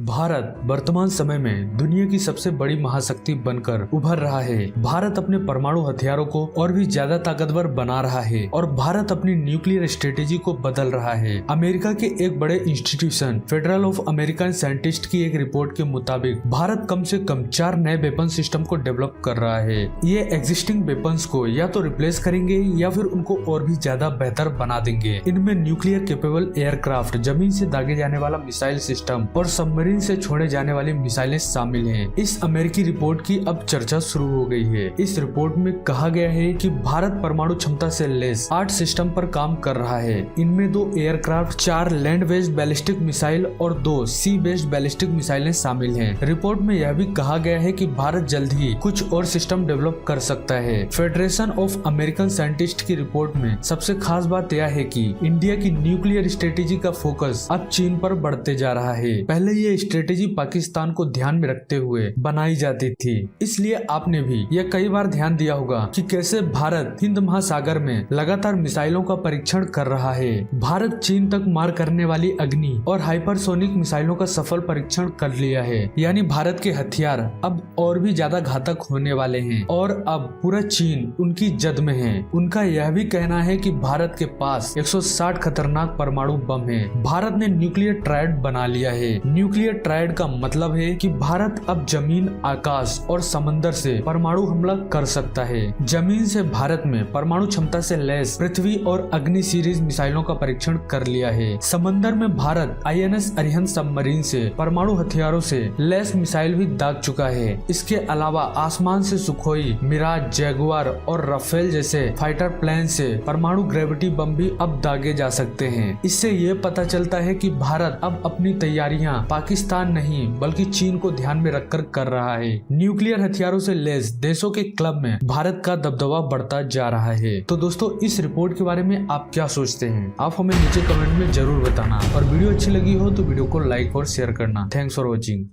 भारत वर्तमान समय में दुनिया की सबसे बड़ी महाशक्ति बनकर उभर रहा है। भारत अपने परमाणु हथियारों को और भी ज्यादा ताकतवर बना रहा है और भारत अपनी न्यूक्लियर स्ट्रेटेजी को बदल रहा है। अमेरिका के एक बड़े institution federal of American scientist की एक रिपोर्ट के मुताबिक भारत कम से कम 4 नए वेपन सिस्टम को डेवलप कर रहा है। ये एग्जिस्टिंग वेपन्स को या तो रिप्लेस करेंगे या फिर उनको और भी ज्यादा बेहतर बना देंगे। इनमें न्यूक्लियर केपेबल एयरक्राफ्ट, जमीन से दागे जाने वाला मिसाइल सिस्टम और सबमरीन से छोड़े जाने वाली मिसाइलें शामिल हैं। इस अमेरिकी रिपोर्ट की अब चर्चा शुरू हो गई है। इस रिपोर्ट में कहा गया है कि भारत परमाणु क्षमता से लेस 8 सिस्टम पर काम कर रहा है। इनमें 2 aircraft, 4 land based ballistic missile और 2 सी बेस्ड बैलिस्टिक मिसाइलें शामिल हैं। रिपोर्ट में यह भी कहा गया है कि भारत जल्द ही कुछ और सिस्टम डेवलप कर सकता है। फेडरेशन ऑफ अमेरिकन साइंटिस्ट की रिपोर्ट में सबसे खास बात यह है कि इंडिया की न्यूक्लियर स्ट्रेटेजी का फोकस अब चीन पर बढ़ते जा रहा है। पहले ये स्ट्रेटेजी पाकिस्तान को ध्यान में रखते हुए बनाई जाती थी, इसलिए आपने भी यह कई बार ध्यान दिया होगा कि कैसे भारत हिंद महासागर में लगातार मिसाइलों का परीक्षण कर रहा है। भारत चीन तक मार करने वाली अग्नि और हाइपरसोनिक मिसाइलों का सफल परीक्षण कर लिया है। यानी भारत के हथियार अब और भी ज्यादा घातक होने वाले हैं और अब पूरा चीन उनकी जद में है। उनका यह भी कहना है कि भारत के पास 160 खतरनाक परमाणु बम है। भारत ने न्यूक्लियर ट्रायड बना लिया है। न्यूक्लियर ट्रायड का मतलब है कि भारत अब जमीन, आकाश और समंदर से परमाणु हमला कर सकता है। जमीन से भारत में परमाणु क्षमता से लैस पृथ्वी और अग्नि सीरीज मिसाइलों का परीक्षण कर लिया है। समंदर में भारत INS अरिहंत सबमरीन से परमाणु हथियारों से लैस मिसाइल भी दाग चुका है। इसके अलावा आसमान से सुखोई, मिराज, जैगुआर और राफेल जैसे फाइटर प्लेन से परमाणु ग्रेविटी बम भी अब दागे जा सकते हैं। इससे ये पता चलता है कि भारत अब अपनी तैयारियां पाकिस्तान नहीं बल्कि चीन को ध्यान में रखकर कर रहा है। न्यूक्लियर हथियारों से लैस देशों के क्लब में भारत का दबदबा बढ़ता जा रहा है। तो दोस्तों, इस रिपोर्ट के बारे में आप क्या सोचते हैं? आप हमें नीचे कमेंट में जरूर बताना और वीडियो अच्छी लगी हो तो वीडियो को लाइक और शेयर करना। Thanks for watching.